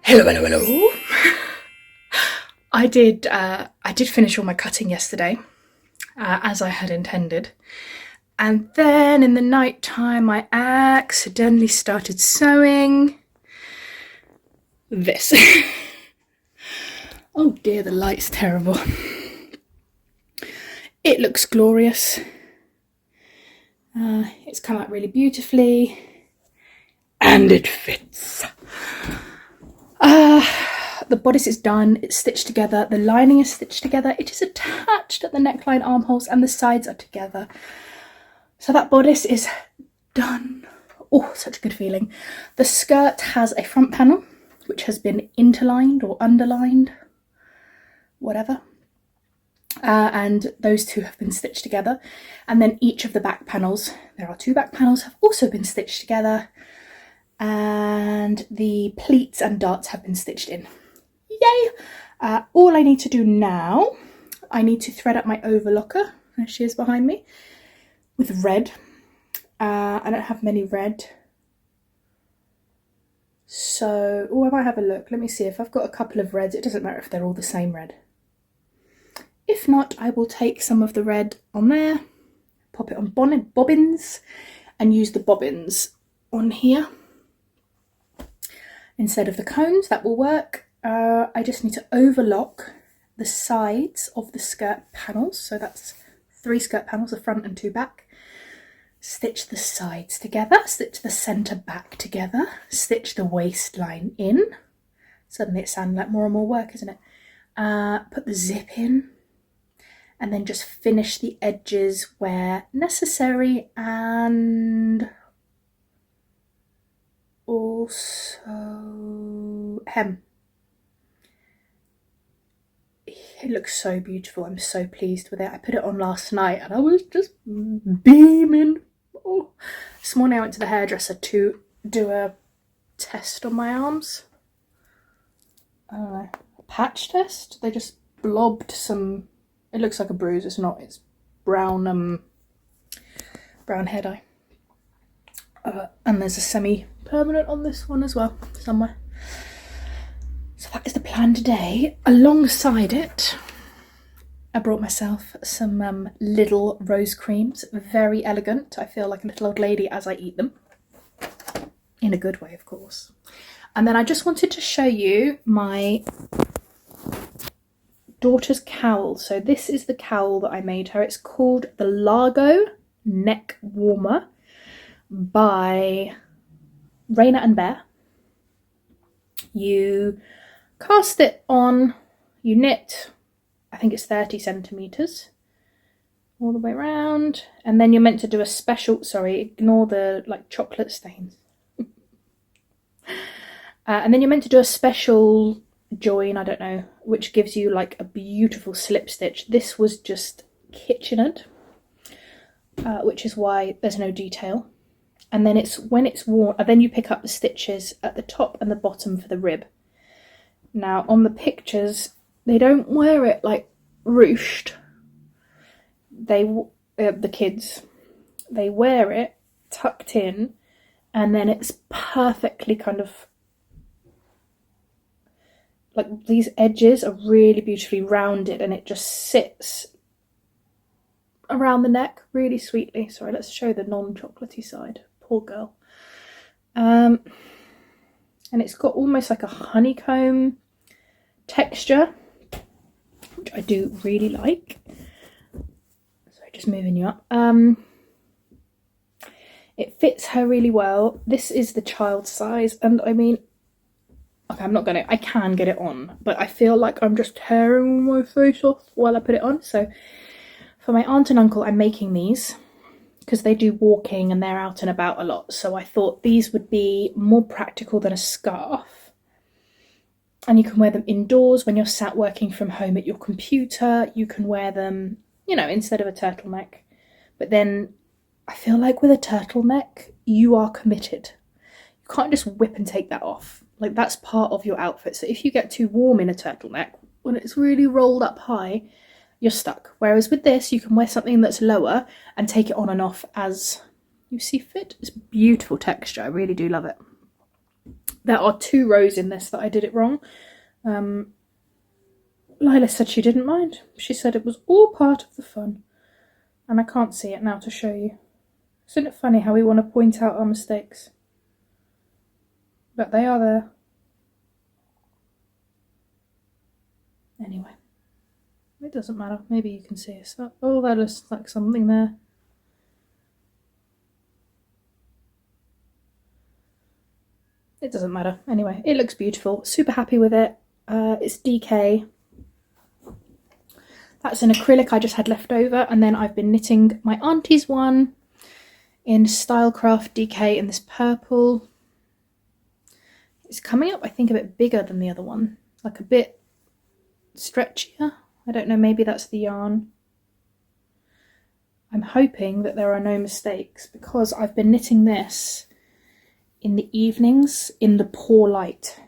Hello. I did finish all my cutting yesterday, as I had intended. And then in the night time, I accidentally started sewing this. Oh dear, the light's terrible. It looks glorious. It's come out really beautifully. And it fits. The bodice is done, it's stitched together, the lining is stitched together, it is attached at the neckline armholes and the sides are together. So that bodice is done. Oh, such a good feeling. The skirt has a front panel, which has been interlined or underlined, whatever. And those two have been stitched together. And then each of the back panels, there are two back panels, have also been stitched together. And the pleats and darts have been stitched in. Yay! All I need to do now, I need to thread up my overlocker, there she is behind me, with red. I don't have many red. So, I might have a look. Let me see if I've got a couple of reds. It doesn't matter if they're all the same red. If not, I will take some of the red on there, pop it on bobbins, and use the bobbins on here instead of the cones. That will work. I just need to overlock the sides of the skirt panels. So that's 3 skirt panels, a front and 2 back. Stitch the sides together, stitch the centre back together, stitch the waistline in. Suddenly it's sounding like more and more work, isn't it? Put the zip in, and then just finish the edges where necessary, and also hem. It looks so beautiful. I'm so pleased with it. I put it on last night and I was just beaming. Oh. This morning I went to the hairdresser to do a test on my arms. A patch test. They just blobbed some, it looks like a bruise, it's not, it's brown hair dye. And there's a semi-permanent on this one as well, somewhere. So that is the plan today. Alongside it, I brought myself some little rose creams. Very elegant. I feel like a little old lady as I eat them. In a good way, of course. And then I just wanted to show you my daughter's cowl. So this is the cowl that I made her. It's called the Largo Neck Warmer by Rainer and Bear. You cast it on, you knit, I think it's 30 centimetres all the way around, and then you're meant to do a special, sorry, ignore the like chocolate stains. And then you're meant to do a special join, I don't know, which gives you like a beautiful slip stitch. This was just kitchened, which is why there's no detail. And then it's when it's worn, then you pick up the stitches at the top and the bottom for the rib. Now on the pictures, they don't wear it like ruched. The kids, they wear it tucked in, and then it's perfectly kind of like these edges are really beautifully rounded, and it just sits around the neck really sweetly. Sorry, let's show the non-chocolatey side. Poor girl. And it's got almost like a honeycomb texture, which I do really like. Sorry, just moving you up. It fits her really well. This is the child size, and I mean, okay, I can get it on, but I feel like I'm just tearing my face off while I put it on. So for my aunt and uncle, I'm making these because they do walking and they're out and about a lot. So I thought these would be more practical than a scarf. And you can wear them indoors when you're sat working from home at your computer. You can wear them, instead of a turtleneck. But then I feel like with a turtleneck, you are committed. You can't just whip and take that off. Like, that's part of your outfit. So if you get too warm in a turtleneck, when it's really rolled up high, you're stuck. Whereas with this, you can wear something that's lower and take it on and off as you see fit. It's beautiful texture. I really do love it. There are 2 rows in this that I did it wrong. Lila said she didn't mind. She said it was all part of the fun. And I can't see it now to show you. Isn't it funny how we want to point out our mistakes? But they are there. Anyway, it doesn't matter. Maybe you can see it. So, oh, that looks like something there. It doesn't matter. Anyway, it looks beautiful. Super happy with it. It's DK. That's an acrylic I just had left over, and then I've been knitting my auntie's one in Stylecraft DK in this purple. It's coming up, I think, a bit bigger than the other one, like a bit stretchier. I don't know, maybe that's the yarn. I'm hoping that there are no mistakes because I've been knitting this in the evenings in the poor light.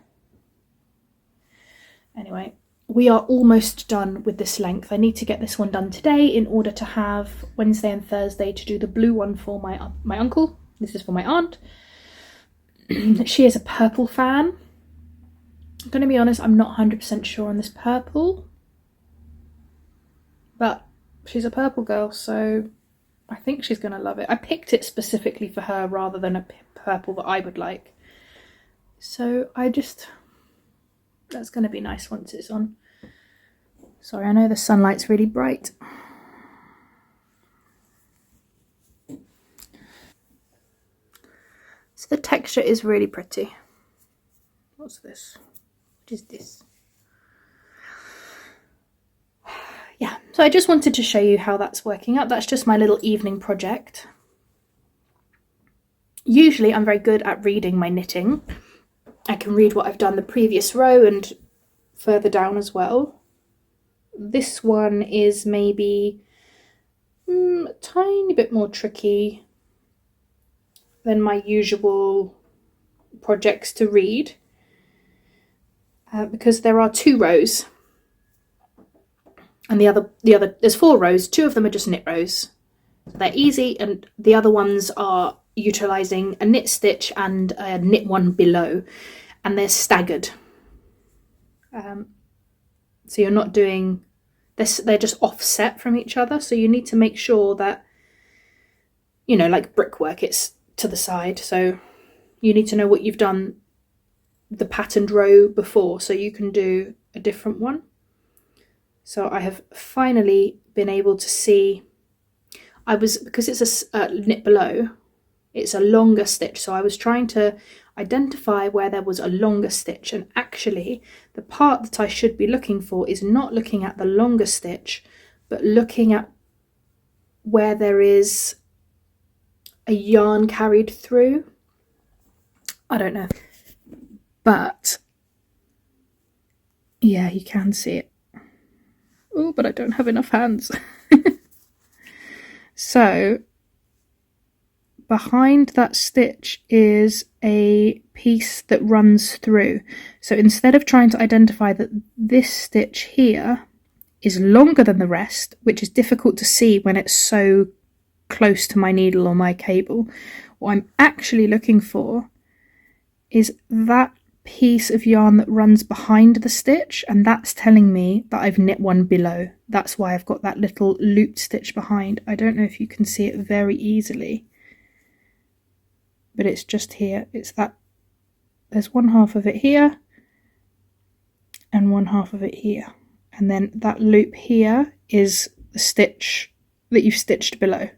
Anyway, we are almost done with this length. I need to get this one done today in order to have Wednesday and Thursday to do the blue one for my uncle. This is for my aunt. She is a purple fan. I'm going to be honest, I'm not 100% sure on this purple. But she's a purple girl, so I think she's going to love it. I picked it specifically for her rather than a purple that I would like. So that's going to be nice once it's on. Sorry, I know the sunlight's really bright. So the texture is really pretty. What's this? What is this? Yeah, so I just wanted to show you how that's working out. That's just my little evening project. Usually I'm very good at reading my knitting. I can read what I've done the previous row and further down as well. This one is maybe a tiny bit more tricky than my usual projects to read because there are 2 rows and the other there's 4 rows. 2 of them are just knit rows, so they're easy, and the other ones are utilising a knit stitch and a knit one below, and they're staggered. So you're not doing this, they're just offset from each other, so you need to make sure that, you know, like brickwork, it's to the side, so you need to know what you've done the patterned row before so you can do a different one. So I have finally been able to see, because it's a knit below, it's a longer stitch, so I was trying to identify where there was a longer stitch, and actually the part that I should be looking for is not looking at the longer stitch, but looking at where there is a yarn carried through. I don't know, but yeah, you can see it. Oh, but I don't have enough hands. So behind that stitch is a piece that runs through. So instead of trying to identify that this stitch here is longer than the rest, which is difficult to see when it's so close to my needle or my cable, what I'm actually looking for is that piece of yarn that runs behind the stitch, and that's telling me that I've knit one below. That's why I've got that little looped stitch behind. I don't know if you can see it very easily, but it's just here. It's that there's one half of it here and one half of it here, and then that loop here is the stitch that you've stitched below.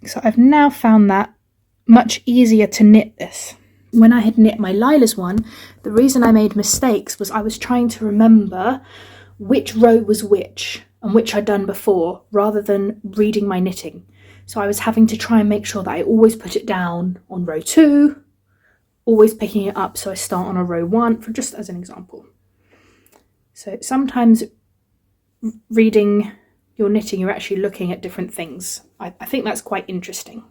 So I've now found that much easier to knit this. When I had knit my Lila's one, the reason I made mistakes was I was trying to remember which row was which and which I'd done before, rather than reading my knitting. So I was having to try and make sure that I always put it down on row 2, always picking it up so I start on a row 1, for just as an example. So sometimes reading your knitting, you're actually looking at different things. I think that's quite interesting.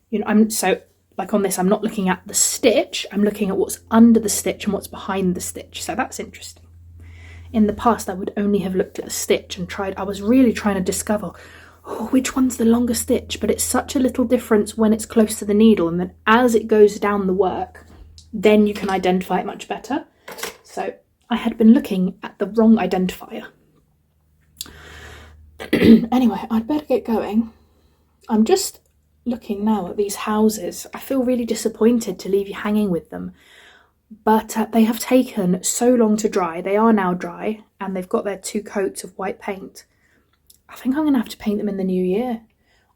You know, so like on this, I'm not looking at the stitch, I'm looking at what's under the stitch and what's behind the stitch. So that's interesting. In the past, I would only have looked at the stitch and I was really trying to discover, oh, which one's the longer stitch, but it's such a little difference when it's close to the needle, and then as it goes down the work, then you can identify it much better. So I had been looking at the wrong identifier. Anyway, I'd better get going. I'm just looking now at these houses. I feel really disappointed to leave you hanging with them, but they have taken so long to dry. They are now dry, and they've got their 2 coats of white paint. I think I'm going to have to paint them in the new year.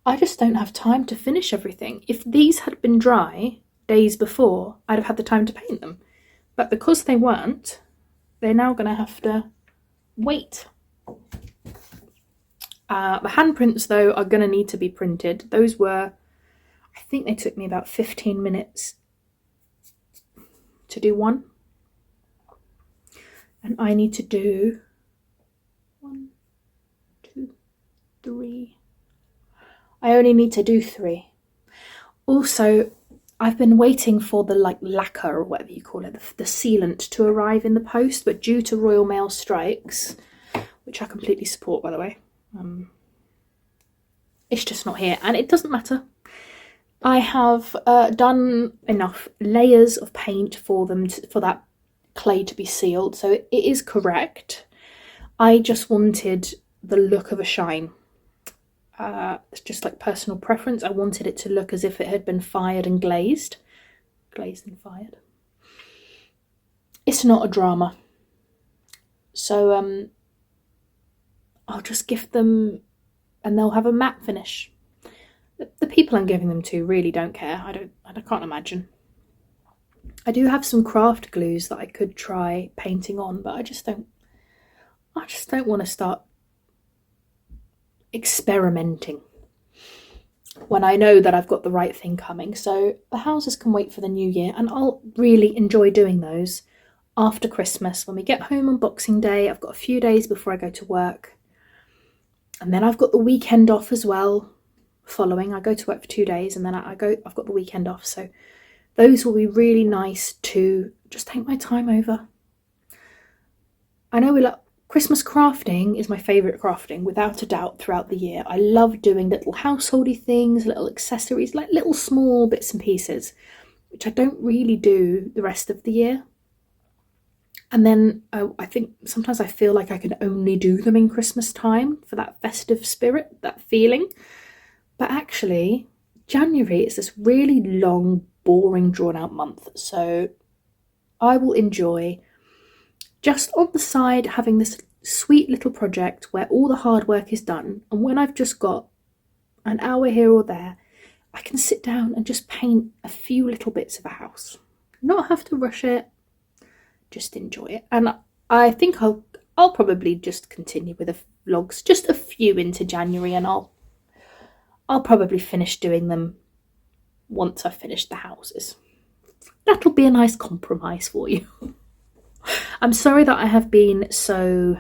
I just don't have time to finish everything. If these had been dry days before, I'd have had the time to paint them. But because they weren't, they're now going to have to wait. The handprints, though, are going to need to be printed. Those were, I think they took me about 15 minutes to do one. And I need to do 1, 2, 3. I only need to do 3. Also, I've been waiting for the lacquer, or whatever you call it, the sealant to arrive in the post, but due to Royal Mail strikes, which I completely support, by the way, it's just not here, and it doesn't matter. I have done enough layers of paint for them for that clay to be sealed, so it is correct. I just wanted the look of a shine. It's just like personal preference. I wanted it to look as if it had been fired and glazed. Glazed and fired. It's not a drama. So I'll just gift them and they'll have a matte finish. The people I'm giving them to really don't care. I can't imagine. I do have some craft glues that I could try painting on, but I just don't want to start experimenting when I know that I've got the right thing coming. So the houses can wait for the new year, and I'll really enjoy doing those after Christmas when we get home on Boxing Day. I've got a few days before I go to work, and then I've got the weekend off as well. Following, I go to work for 2 days, and then I've got the weekend off, so those will be really nice to just take my time over. I know Christmas crafting is my favourite crafting, without a doubt, throughout the year. I love doing little householdy things, little accessories, like little small bits and pieces, which I don't really do the rest of the year. And then I think sometimes I feel like I can only do them in Christmas time for that festive spirit, that feeling. But actually, January is this really long, boring, drawn-out month. So I will enjoy just on the side having this sweet little project where all the hard work is done, and when I've just got an hour here or there, I can sit down and just paint a few little bits of a house. Not have to rush it, just enjoy it. And I think I'll probably just continue with the vlogs, just a few into January, and I'll probably finish doing them once I've finished the houses. That'll be a nice compromise for you. I'm sorry that I have been so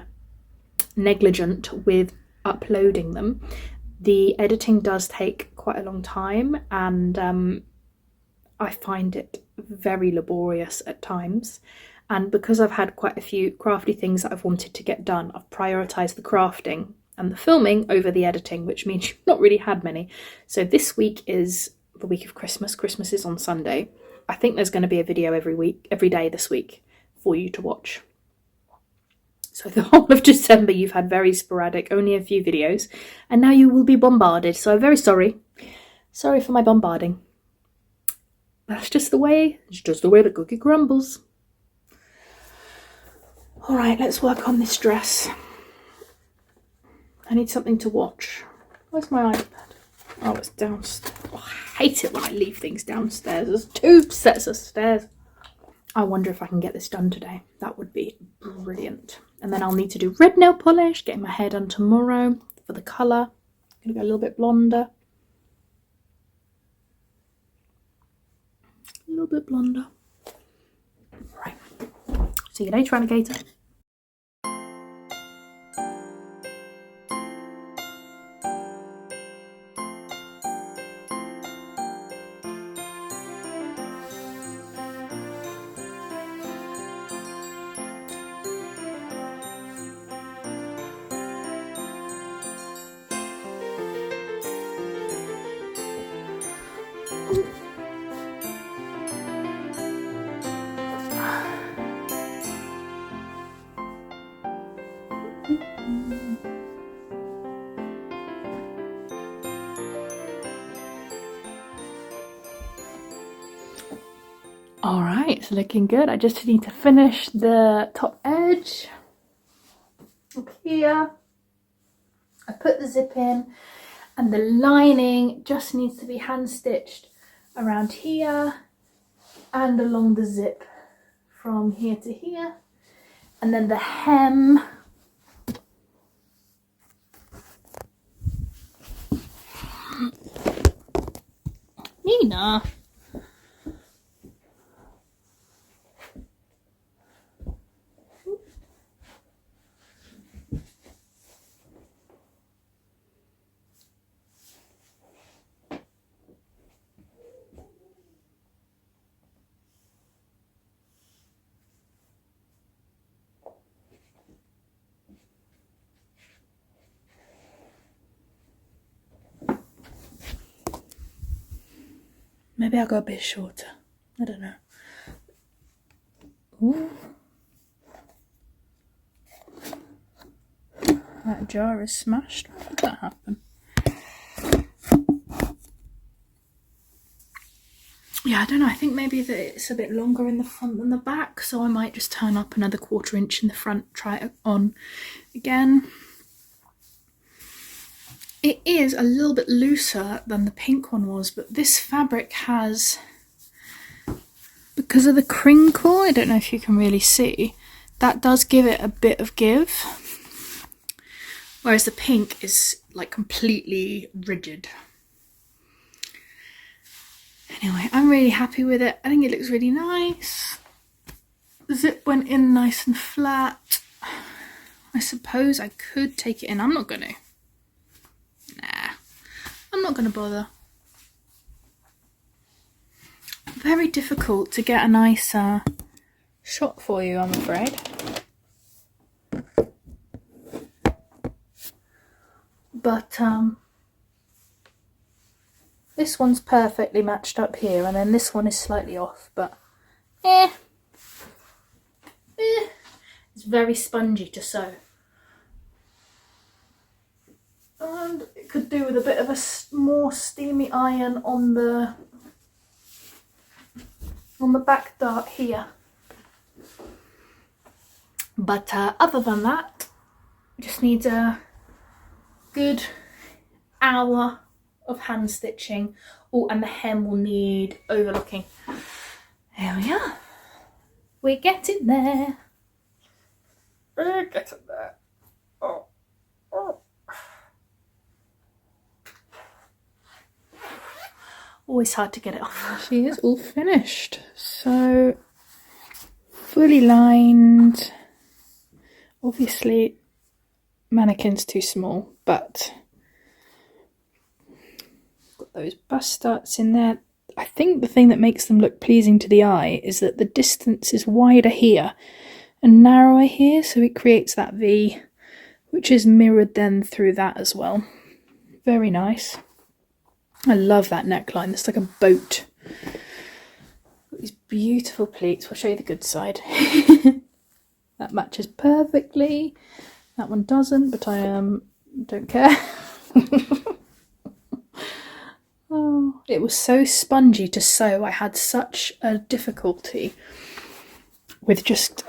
negligent with uploading them. The editing does take quite a long time, and I find it very laborious at times. And because I've had quite a few crafty things that I've wanted to get done, I've prioritised the crafting and the filming over the editing, which means you've not really had many. So this week is the week of Christmas. Christmas is on Sunday. I think there's going to be a video every day this week for you to watch. So the whole of December you've had very sporadic, only a few videos, and now you will be bombarded. So I'm very sorry. Sorry for my bombarding. That's just the way the cookie crumbles. All right, let's work on this dress. I need something to watch. Where's my iPad? Oh, it's downstairs. Oh, I hate it when I leave things downstairs. There's 2 sets of stairs. I wonder if I can get this done today. That would be brilliant. And then I'll need to do red nail polish, getting my hair done tomorrow for the colour. I'm going to go a little bit blonder. A little bit blonder. Right. See you later, alligator. All right, it's looking good. I just need to finish the top edge up here. I put the zip in, and the lining just needs to be hand stitched around here and along the zip from here to here. And then the hem, Nina. Maybe I'll go a bit shorter. I don't know. Ooh. That jar is smashed. How did that happen? Yeah, I don't know. I think maybe that it's a bit longer in the front than the back, so I might just turn up another 1/4 inch in the front, try it on again. It is a little bit looser than the pink one was, but this fabric has, because of the crinkle, I don't know if you can really see, that does give it a bit of give, whereas the pink is like completely rigid. Anyway, I'm really happy with it. I think it looks really nice. The zip went in nice and flat. I suppose I could take it in. I'm not gonna. Nah, I'm not gonna bother. Very difficult to get a nice shot for you, I'm afraid. But this one's perfectly matched up here, and then this one is slightly off, but it's very spongy to sew. And it could do with a bit of a more steamy iron on the back dart here. But other than that, it just needs a good hour of hand stitching. Oh, and the hem will need overlocking. There we are. We're getting there. We're getting there. Oh. Always hard to get it off. She is all finished. So, fully lined. Obviously, mannequin's too small, but got those bust darts in there. I think the thing that makes them look pleasing to the eye is that the distance is wider here and narrower here, so it creates that V, which is mirrored then through that as well. Very nice. I love that neckline. It's like a boat. Got these beautiful pleats. I'll show you the good side. That matches perfectly. That one doesn't, but I don't care. Oh, it was so spongy to sew. I had such a difficulty with just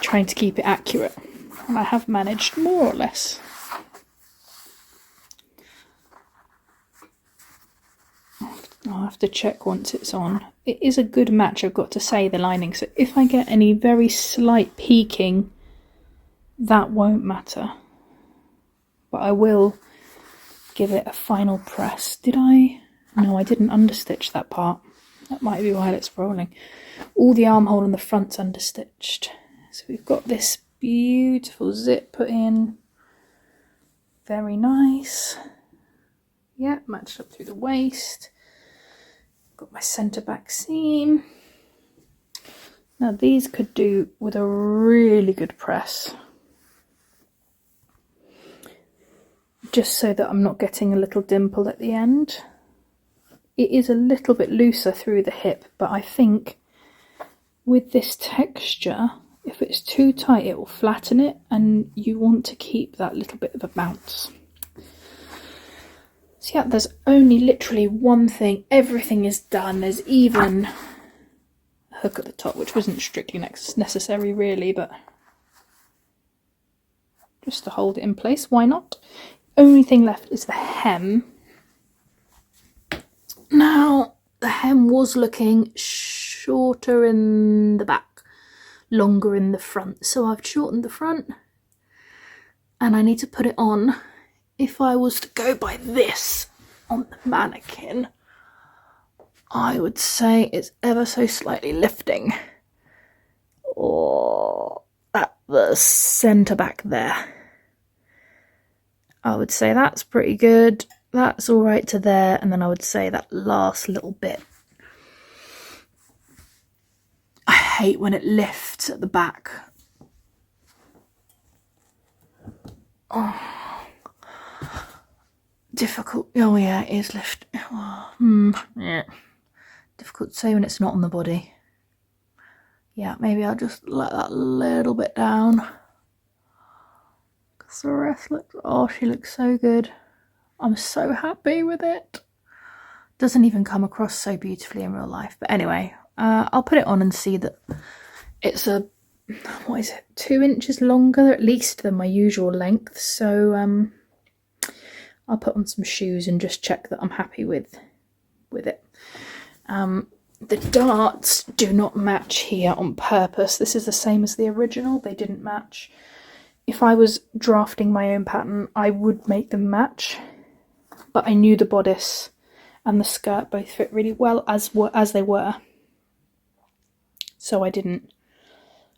trying to keep it accurate, and I have managed more or less. I'll have to check once it's on. It is a good match, I've got to say, the lining, so if I get any very slight peeking, that won't matter. But I will give it a final press. Did I? No, I didn't understitch that part. That might be why it's rolling. All the armhole on the front's understitched. So we've got this beautiful zip put in. Very nice. Yeah, matched up through the waist. Got my centre back seam. Now these could do with a really good press. Just so that I'm not getting a little dimple at the end. It is a little bit looser through the hip, but I think with this texture, if it's too tight, it will flatten it, and you want to keep that little bit of a bounce. So yeah, there's only literally one thing. Everything is done. There's even hook at the top, which wasn't strictly necessary really, but just to hold it in place, why not? Only thing left is the hem. Now, the hem was looking shorter in the back, longer in the front, so I've shortened the front and I need to put it on. If I was to go by this on the mannequin, I would say it's ever so slightly lifting, or at the centre back there. I would say that's pretty good. That's all right to there, and then I would say that last little bit. I hate when it lifts at the back. Oh, difficult. Oh yeah, it is lift. Yeah. Difficult to say when it's not on the body. Yeah, maybe I'll just let that a little bit down. Because the rest looks, oh, she looks so good. I'm so happy with it. Doesn't even come across so beautifully in real life. But anyway, I'll put it on and see that it's a, what is it, 2 inches longer at least than my usual length. So I'll put on some shoes and just check that I'm happy with it. The darts do not match here on purpose. This is the same as the original. They didn't match. If I was drafting my own pattern, I would make them match. But I knew the bodice and the skirt both fit really well as they were. So I didn't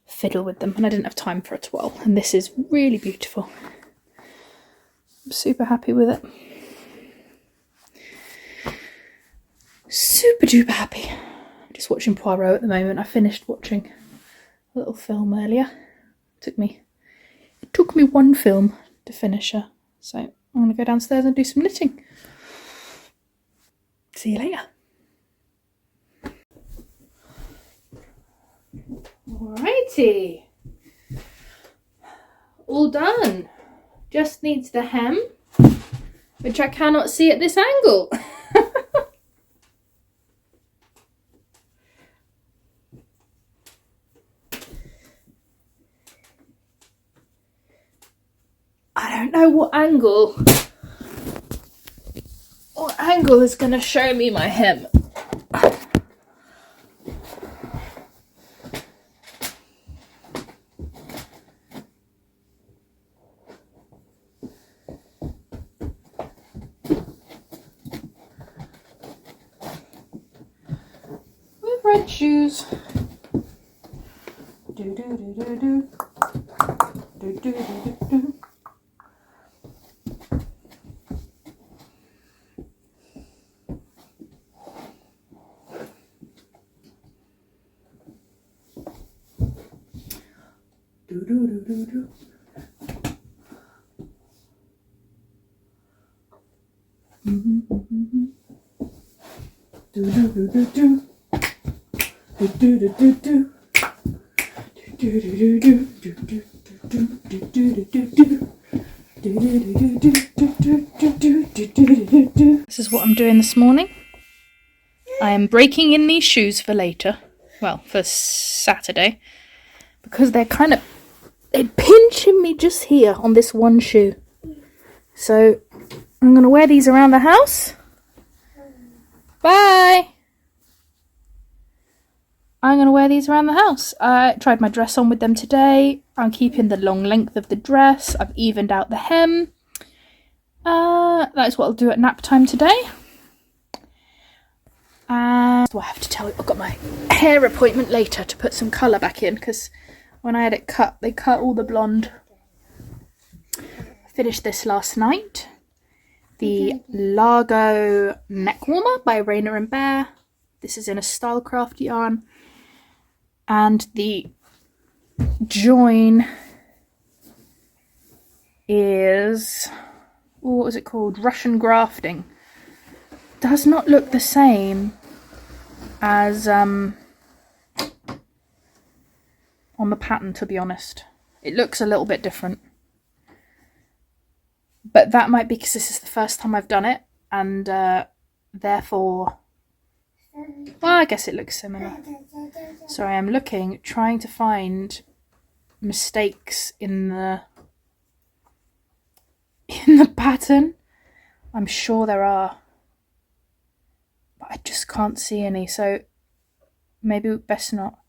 fiddle with them, and I didn't have time for a twirl. And this is really beautiful. I'm super happy with it. Super duper happy. I'm just watching Poirot at the moment. I finished watching a little film earlier. It took me one film to finish her. So I'm going to go downstairs and do some knitting. See you later. Alrighty. All done. Just needs the hem, which I cannot see at this angle. I don't know what angle is going to show me my hem. With red shoes. Do do do do do. Do do do do do. Do do do do do. Do do do do do. Do do do do do. Do do do do do do do do do do do. This is what I'm doing this morning. I am breaking in these shoes for later. Well, for Saturday. Because they're pinching me just here on this one shoe. So I'm going to wear these around the house. Bye! I'm going to wear these around the house. I tried my dress on with them today. I'm keeping the long length of the dress. I've evened out the hem. That is what I'll do at nap time today. And I have to tell you, I've got my hair appointment later to put some colour back in, because when I had it cut, they cut all the blonde. I finished this last night. The Largo neck warmer by Rainer & Bear. This is in a Stylecraft yarn. And the join is, what was it called? Russian grafting. Does not look the same as on the pattern, to be honest. It looks a little bit different. But that might be because this is the first time I've done it, and therefore Well, I guess it looks similar. Sorry, I'm looking, trying to find mistakes in the pattern. I'm sure there are, but I just can't see any, so maybe best not.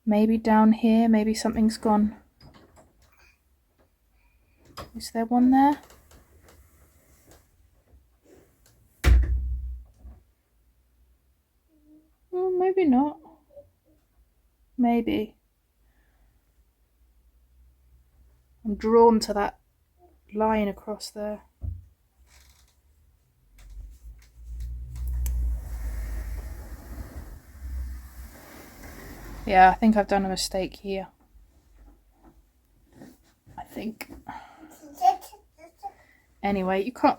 Maybe down here, maybe something's gone. Is there one there? Well, maybe not. Maybe. I'm drawn to that line across there. Yeah, I think I've done a mistake here. I think. Anyway, you can't.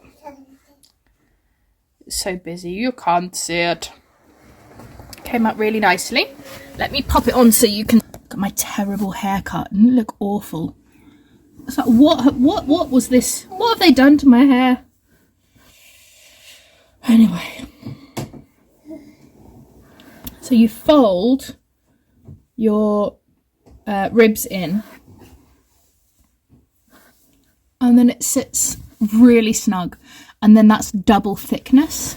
It's so busy, you can't see it. Came out really nicely. Let me pop it on so you can. Look at my terrible haircut. Didn't it look awful? It's like, what was this? What have they done to my hair? Anyway. So you fold your ribs in, and then it sits really snug, and then that's double thickness.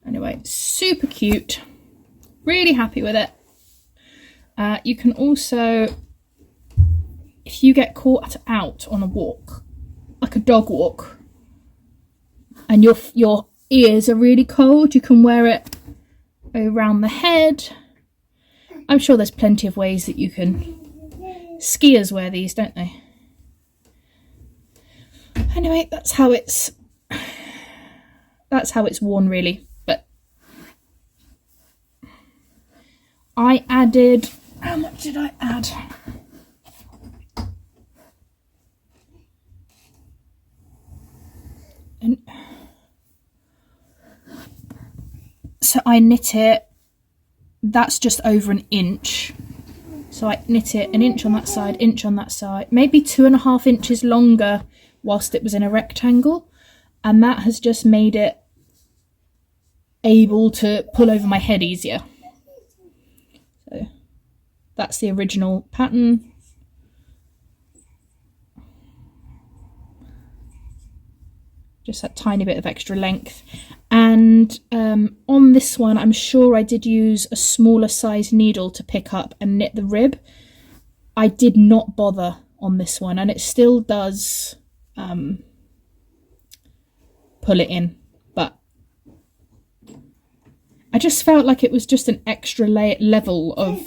Anyway, super cute, really happy with it. You can also, if you get caught out on a walk, like a dog walk, and your ears are really cold, you can wear it around the head. I'm sure there's plenty of ways that you can. Skiers wear these, don't they? Anyway, that's how it's worn, really. But I added, how much did I add? And so I knit it, that's just over an inch. So I knit it an inch on that side, inch on that side, maybe 2.5 inches longer whilst it was in a rectangle. And that has just made it able to pull over my head easier. So that's the original pattern. Just that tiny bit of extra length. And on this one, I'm sure I did use a smaller size needle to pick up and knit the rib. I did not bother on this one, and it still does pull it in, but I just felt like it was just an extra level of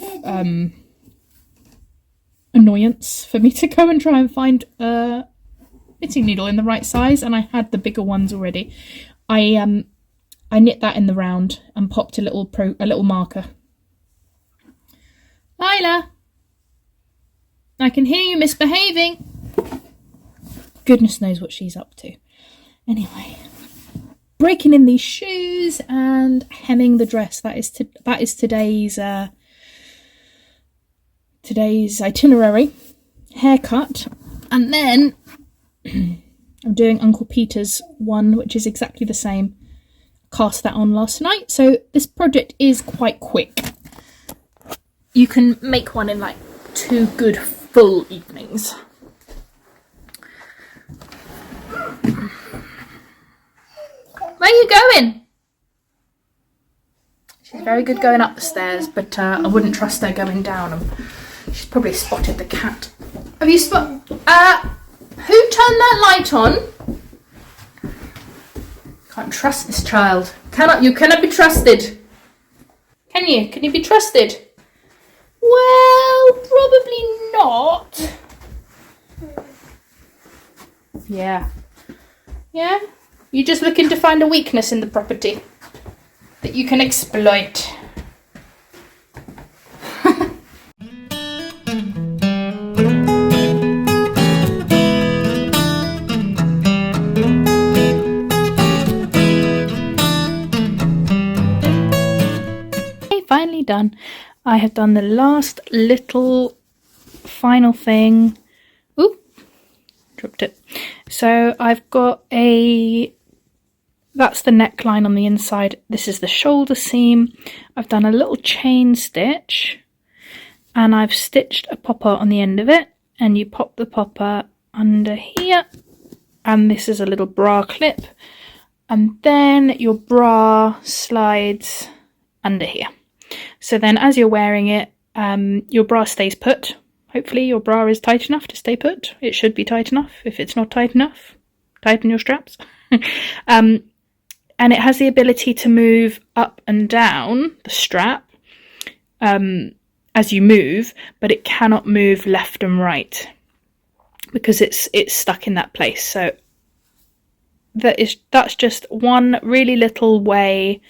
annoyance for me to go and try and find a knitting needle in the right size, and I had the bigger ones already. I knit that in the round and popped a little marker. Lila, I can hear you misbehaving. Goodness knows what she's up to. Anyway, breaking in these shoes and hemming the dress. That is today's itinerary. Haircut, and then I'm doing Uncle Peter's one, which is exactly the same. Cast that on last night, so this project is quite quick. You can make one in like 2 good full evenings. Where are you going? She's very good going up the stairs, but I wouldn't trust her going down. She's probably spotted the cat. Have you spotted? Who turned that light on? Can't trust this child. You cannot be trusted. Can you? Can you be trusted? Well, probably not. Yeah. Yeah? You're just looking to find a weakness in the property that you can exploit. Finally done. I have done the last little final thing. Ooh, dropped it. So I've got a that's the neckline on the inside. This is the shoulder seam. I've done a little chain stitch and I've stitched a popper on the end of it, and you pop the popper under here, and this is a little bra clip, and then your bra slides under here. So then as you're wearing it, your bra stays put. Hopefully your bra is tight enough to stay put. It should be tight enough. If it's not tight enough, tighten your straps. And it has the ability to move up and down the strap as you move, but it cannot move left and right because it's stuck in that place. So that's just one really little way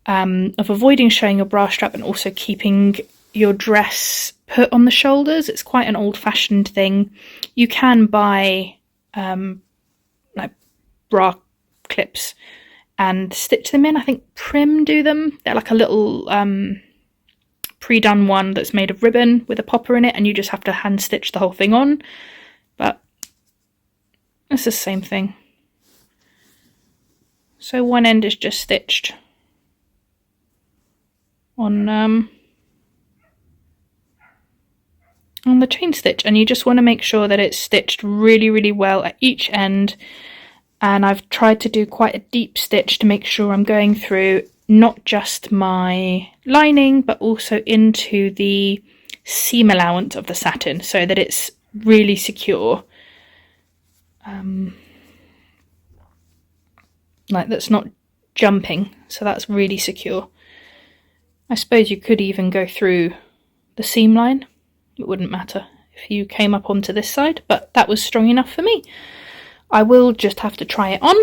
of avoiding showing your bra strap and also keeping your dress put on the shoulders. It's quite an old-fashioned thing. You can buy like bra clips and stitch them in. I think Prim do them. They're like a little pre-done one that's made of ribbon with a popper in it, and you just have to hand stitch the whole thing on. But it's the same thing. So one end is just stitched on the chain stitch, and you just want to make sure that it's stitched really, really well at each end. And I've tried to do quite a deep stitch to make sure I'm going through not just my lining, but also into the seam allowance of the satin so that it's really secure. Like that's not jumping, so that's really secure. I suppose you could even go through the seam line. It wouldn't matter if you came up onto this side, but that was strong enough for me. I will just have to try it on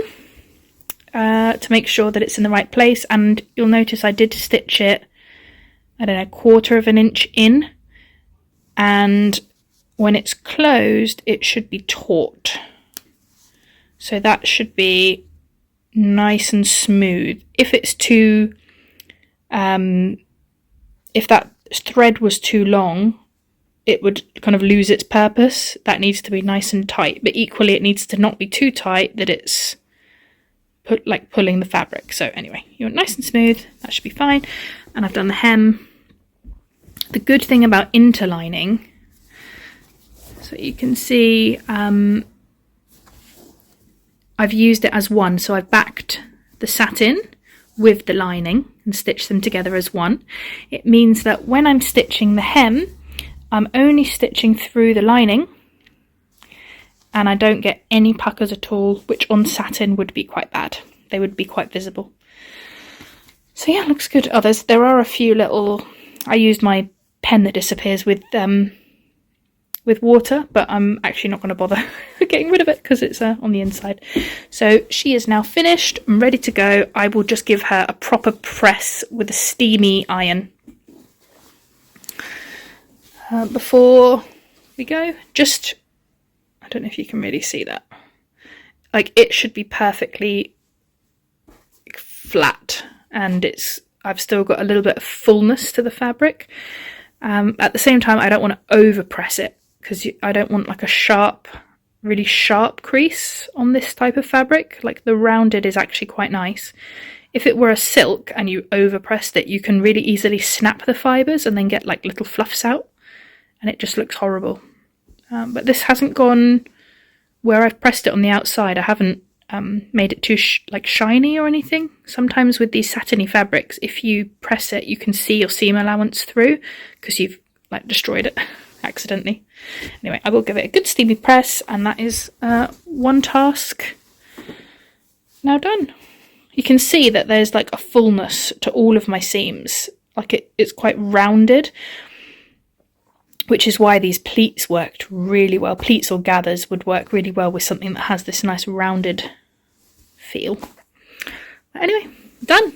to make sure that it's in the right place, and you'll notice I did stitch it, I don't know, 1/4 of an inch in, and when it's closed it should be taut. So that should be nice and smooth. If it's too, if that thread was too long, it would kind of lose its purpose. That needs to be nice and tight, but equally it needs to not be too tight that it's like pulling the fabric. So anyway, you want nice and smooth, that should be fine. And I've done the hem. The good thing about interlining, so you can see I've used it as one, so I've backed the satin with the lining and stitched them together as one. It means that when I'm stitching the hem, I'm only stitching through the lining and I don't get any puckers at all, which on satin would be quite bad. They would be quite visible. So yeah, looks good. Oh, there are a few little, I used my pen that disappears with water, but I'm actually not going to bother getting rid of it because it's on the inside. So she is now finished and ready to go. I will just give her a proper press with a steamy iron. Before we go, just, I don't know if you can really see that, like it should be perfectly flat, and I've still got a little bit of fullness to the fabric. At the same time, I don't want to over press it because I don't want like a really sharp crease on this type of fabric. Like the rounded is actually quite nice. If it were a silk and you over pressed it, you can really easily snap the fibres and then get like little fluffs out, and it just looks horrible. But this hasn't gone where I've pressed it on the outside. I haven't made it too shiny or anything. Sometimes with these satiny fabrics, if you press it, you can see your seam allowance through because you've like destroyed it accidentally. Anyway, I will give it a good steamy press, and that is one task now done. You can see that there's like a fullness to all of my seams. Like it's quite rounded, which is why these pleats worked really well. Pleats or gathers would work really well with something that has this nice rounded feel. But anyway, done.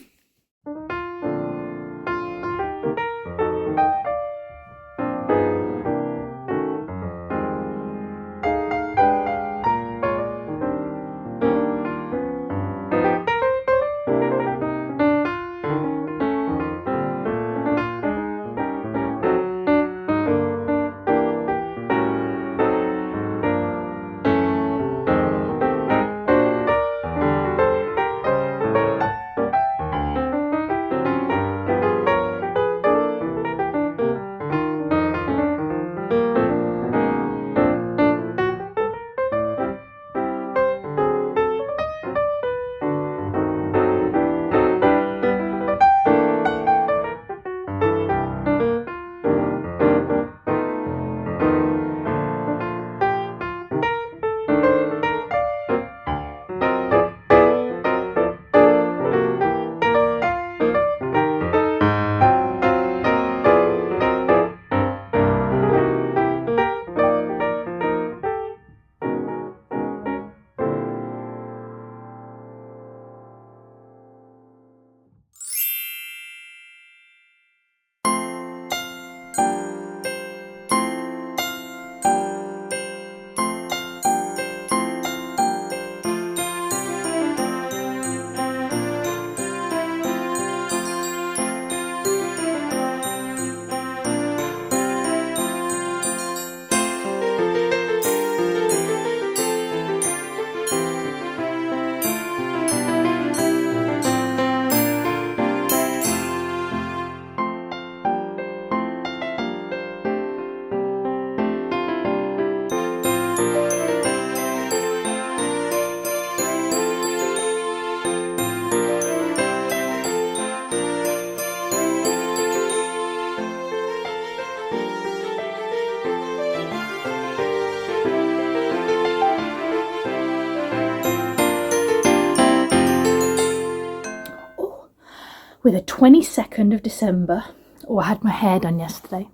22nd of December, I had my hair done yesterday.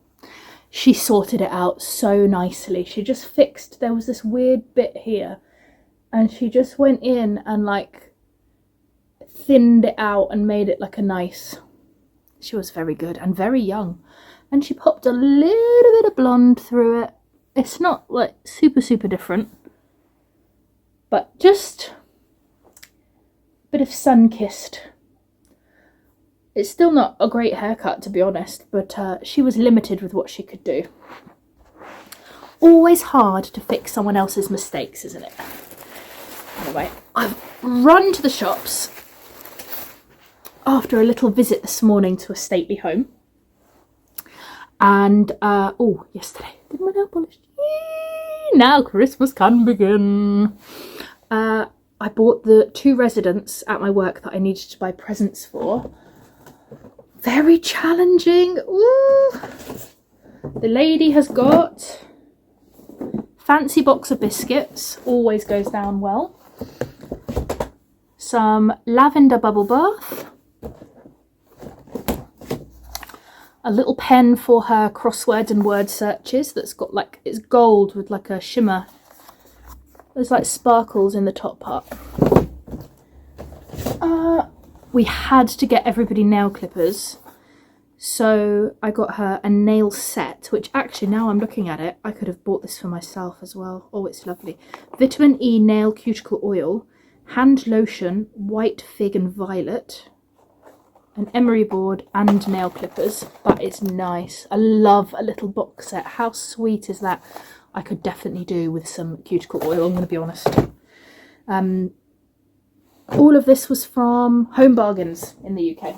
She sorted it out so nicely. She just fixed, there was this weird bit here, and she just went in and like thinned it out and made it like a nice, she was very good and very young. And she popped a little bit of blonde through it. It's not like super different, but just a bit of sun-kissed. It's still not a great haircut, to be honest, but she was limited with what she could do. Always hard to fix someone else's mistakes, isn't it? Anyway, I've run to the shops after a little visit this morning to a stately home. And, yesterday, did my nail polish. Now Christmas can begin. I bought the 2 residents at my work that I needed to buy presents for. Very challenging. Ooh. The lady has got fancy box of biscuits, always goes down well. Some lavender bubble bath. A little pen for her crosswords and word searches that's got like, it's gold with like a shimmer. There's like sparkles in the top part. We had to get everybody nail clippers, so I got her a nail set, which actually, now I'm looking at it, I could have bought this for myself as well. Oh, it's lovely. Vitamin E nail cuticle oil, hand lotion, white fig and violet, an emery board and nail clippers. That is nice. I love a little box set. How sweet is that? I could definitely do with some cuticle oil, I'm going to be honest. All of this was from Home Bargains in the UK.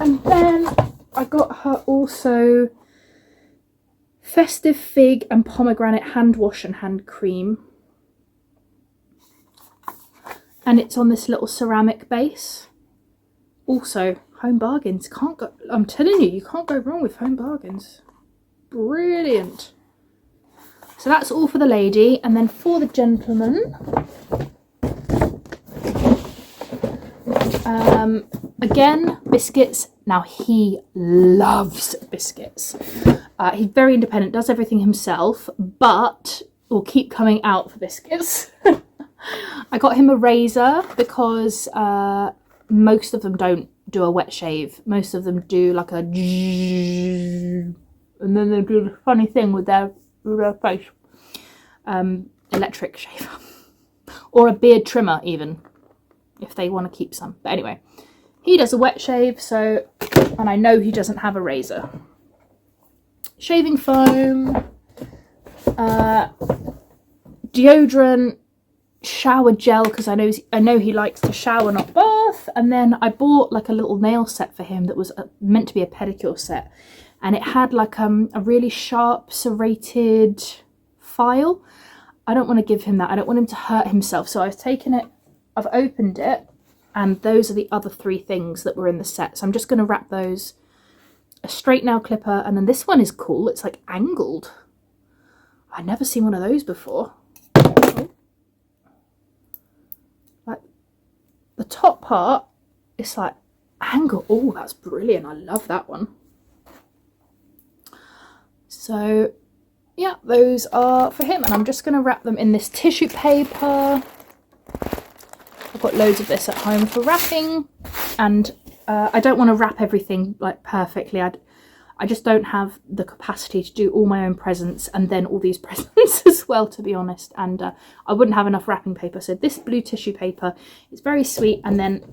And then I got her also festive fig and pomegranate hand wash and hand cream. And it's on this little ceramic base. Also, Home Bargains. Can't go, I'm telling you can't go wrong with Home Bargains. Brilliant. So that's all for the lady. And then for the gentleman, again, biscuits. Now he loves biscuits. He's very independent, does everything himself, but will keep coming out for biscuits. I got him a razor because most of them don't do a wet shave. Most of them do like a and then they do the funny thing with their face. Electric shaver. Or a beard trimmer even, if they want to keep some. But anyway, he does a wet shave, so, and I know he doesn't have a razor. Shaving foam, deodorant, shower gel, because I know he likes to shower, not bath. And then I bought like a little nail set for him that was meant to be a pedicure set, and it had like a really sharp serrated file. I don't want to give him that. I don't want him to hurt himself. So I've taken it, I've opened it, and those are the other 3 things that were in the set. So I'm just going to wrap those. A straight nail clipper, and then this one is cool. It's like angled. I've never seen one of those before. Oh. Like the top part, it's like angled. Oh, that's brilliant. I love that one. So yeah, those are for him, and I'm just going to wrap them in this tissue paper. I've got loads of this at home for wrapping, and I don't want to wrap everything like perfectly. I just don't have the capacity to do all my own presents and then all these presents as well, to be honest, and I wouldn't have enough wrapping paper. So this blue tissue paper is very sweet, and then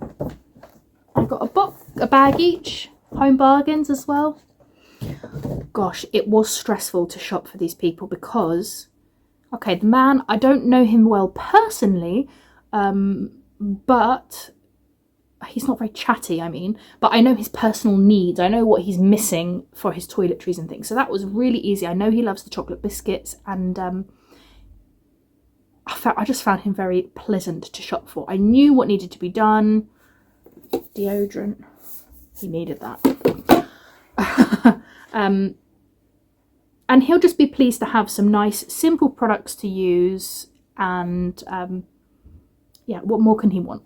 I've got a bag each, Home Bargains as well. Gosh, it was stressful to shop for these people because, okay, the man, I don't know him well personally, but he's not very chatty, but I know his personal needs. I know what he's missing for his toiletries and things. So that was really easy. I know he loves the chocolate biscuits, and I just found him very pleasant to shop for. I knew what needed to be done. Deodorant, he needed that. And he'll just be pleased to have some nice simple products to use, and yeah, what more can he want?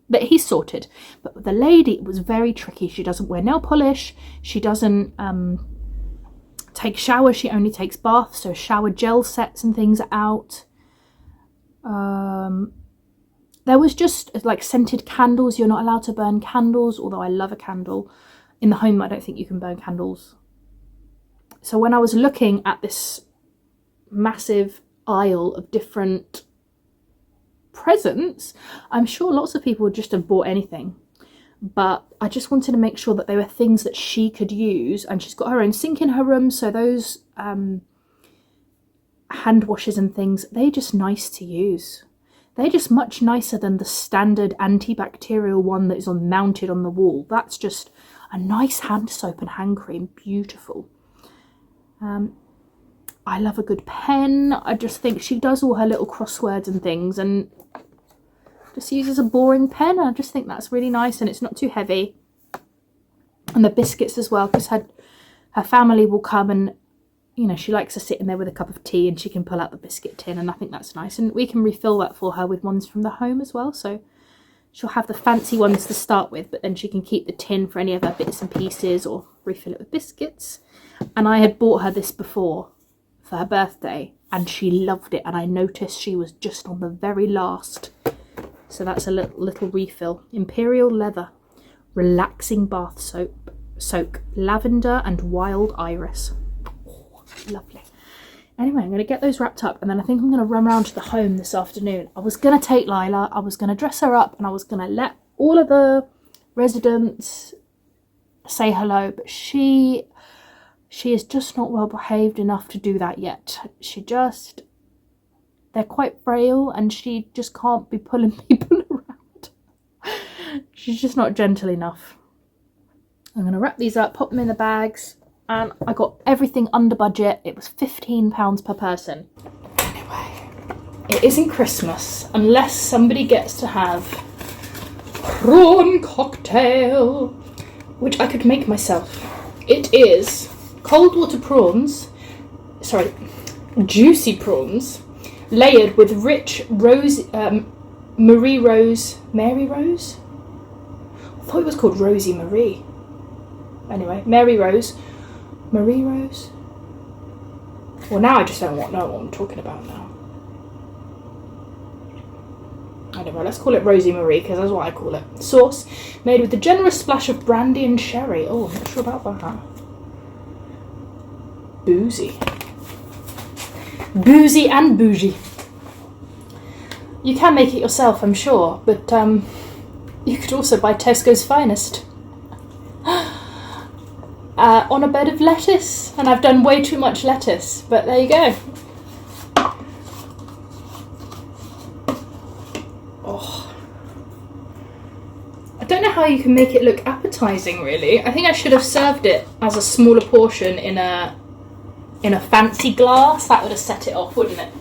But he's sorted. But the lady, it was very tricky. She doesn't wear nail polish. She doesn't take showers. She only takes baths. So shower gel sets and things are out. There was just like scented candles. You're not allowed to burn candles, although I love a candle. In the home, I don't think you can burn candles. So when I was looking at this massive aisle of different presents, I'm sure lots of people would just have bought anything, but I just wanted to make sure that they were things that she could use. And she's got her own sink in her room, so those hand washers and things, they're just nice to use. They're just much nicer than the standard antibacterial one that is mounted on the wall. That's just a nice hand soap and hand cream. Beautiful. I love a good pen. I just think she does all her little crosswords and things and just uses a boring pen. I just think that's really nice, and it's not too heavy. And the biscuits as well, because her family will come and, you know, she likes to sit in there with a cup of tea and she can pull out the biscuit tin, and I think that's nice. And we can refill that for her with ones from the home as well. So she'll have the fancy ones to start with, but then she can keep the tin for any of her bits and pieces or refill it with biscuits. And I had bought her this before for her birthday and she loved it, and I noticed she was just on the very last. So that's a little refill. Imperial Leather Relaxing Bath Soak, lavender and wild iris. Oh, lovely. Anyway, I'm going to get those wrapped up, and then I think I'm going to run around to the home this afternoon. I was going to take Lila, I was going to dress her up, and I was going to let all of the residents say hello, but she is just not well behaved enough to do that yet. They're quite frail, and she just can't be pulling people around. She's just not gentle enough. I'm going to wrap these up, pop them in the bags, and I got everything under budget. It was £15 per person. Anyway, it isn't Christmas unless somebody gets to have prawn cocktail, which I could make myself. It is cold water prawns, juicy prawns, layered with rich Mary Rose? I thought it was called Rosie Marie. Anyway, Marie Rose. Well, now I just don't know what I'm talking about now. Anyway, let's call it Rosie Marie, because that's what I call it. Sauce made with a generous splash of brandy and sherry. Oh, I'm not sure about that. Boozy and bougie. You can make it yourself, I'm sure, but you could also buy Tesco's Finest on a bed of lettuce, and I've done way too much lettuce, but there you go. Oh, I don't know how you can make it look appetizing, really. I think I should have served it as a smaller portion in a fancy glass. That would have set it off, wouldn't it?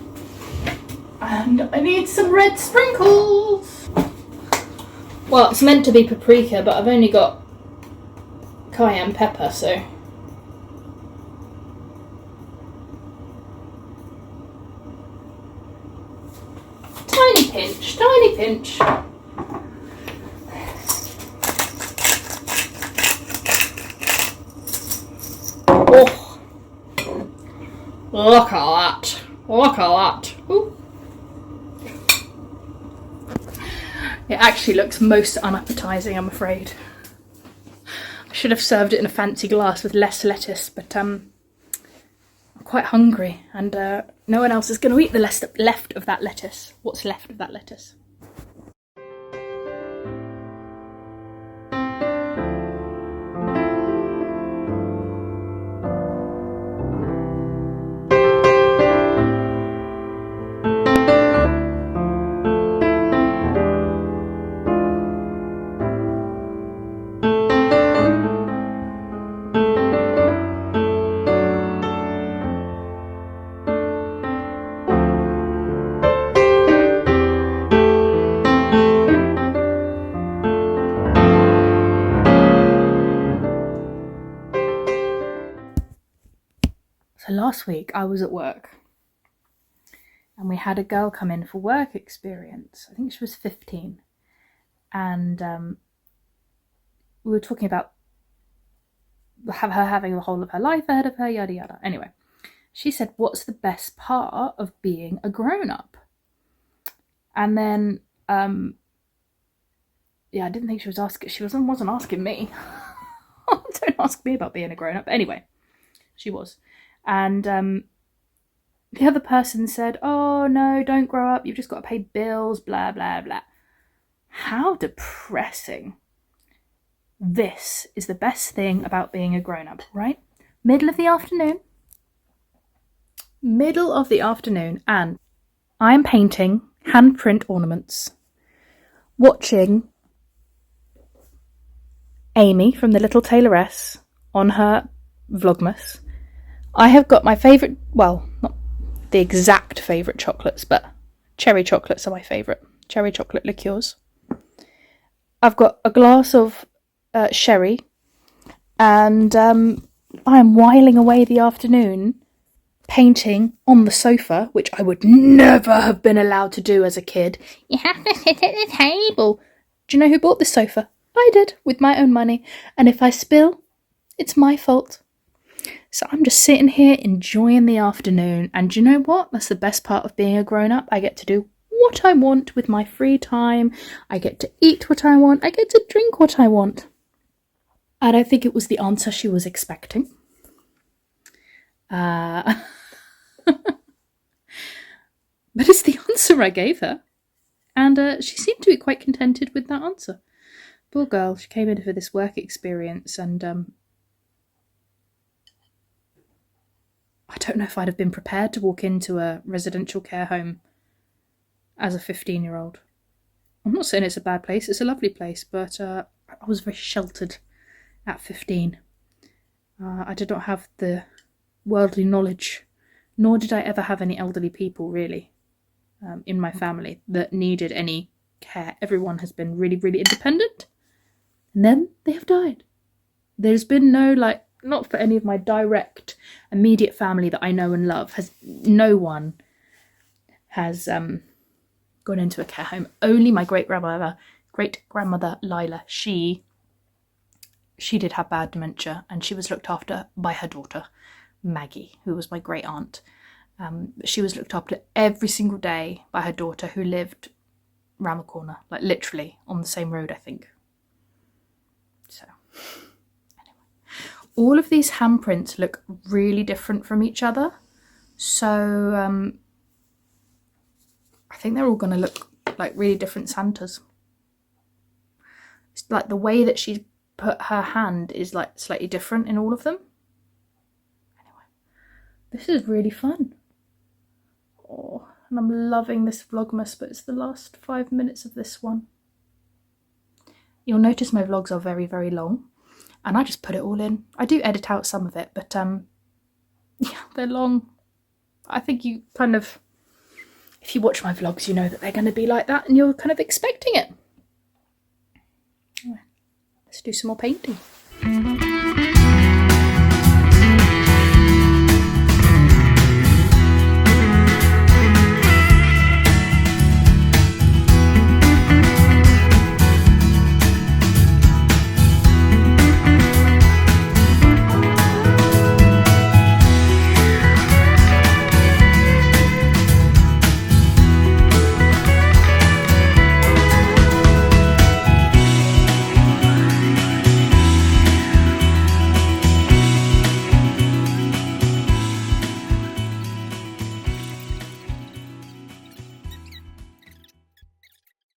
And I need some red sprinkles. Well, it's meant to be paprika, but I've only got cayenne pepper, so tiny pinch. Oh, look at that. Ooh. It actually looks most unappetizing, I'm afraid. I should have served it in a fancy glass with less lettuce, but I'm quite hungry, and no one else is going to eat the left of that lettuce. What's left of that lettuce? So last week I was at work and we had a girl come in for work experience. I think she was 15, and we were talking about her having the whole of her life ahead of her, yada yada. Anyway, she said, what's the best part of being a grown-up? And then I didn't think she was asking, she wasn't asking me. Don't ask me about being a grown-up. Anyway, she was. And the other person said, oh no, don't grow up, you've just got to pay bills, blah blah blah. How depressing. This is the best thing about being a grown-up, right? Middle of the afternoon, and I'm painting handprint ornaments, watching Amy from the Little Tailoress on her Vlogmas. I have got my favourite, well, not the exact favourite chocolates, but cherry chocolates are my favourite. Cherry chocolate liqueurs. I've got a glass of sherry, and I'm whiling away the afternoon painting on the sofa, which I would never have been allowed to do as a kid. You have to sit at the table. Do you know who bought this sofa? I did, with my own money. And if I spill, it's my fault. So I'm just sitting here enjoying the afternoon. And do you know what? That's the best part of being a grown-up. I get to do what I want with my free time. I get to eat what I want. I get to drink what I want. I don't think it was the answer she was expecting. But it's the answer I gave her. And she seemed to be quite contented with that answer. Poor girl, she came in for this work experience, and I don't know if I'd have been prepared to walk into a residential care home as a 15-year-old. I'm not saying it's a bad place, it's a lovely place, but I was very sheltered at 15. I did not have the worldly knowledge, nor did I ever have any elderly people, really, in my family that needed any care. Everyone has been really, really independent, and then they have died. There's been no, not for any of my direct, immediate family that I know and love, no one has gone into a care home. Only my great-grandmother Lila, she did have bad dementia, and she was looked after by her daughter, Maggie, who was my great-aunt. She was looked after every single day by her daughter, who lived round the corner, literally on the same road, I think. So, anyway. All of these handprints look really different from each other. So, I think they're all going to look like really different Santas. It's like the way that she's put her hand is slightly different in all of them. Anyway, this is really fun. Oh, and I'm loving this Vlogmas, but it's the last 5 minutes of this one. You'll notice my vlogs are very, very long, and I just put it all in. I do edit out some of it, but yeah, they're long. I think you kind of, if you watch my vlogs, you know that they're going to be like that, and you're kind of expecting it. Let's do some more painting.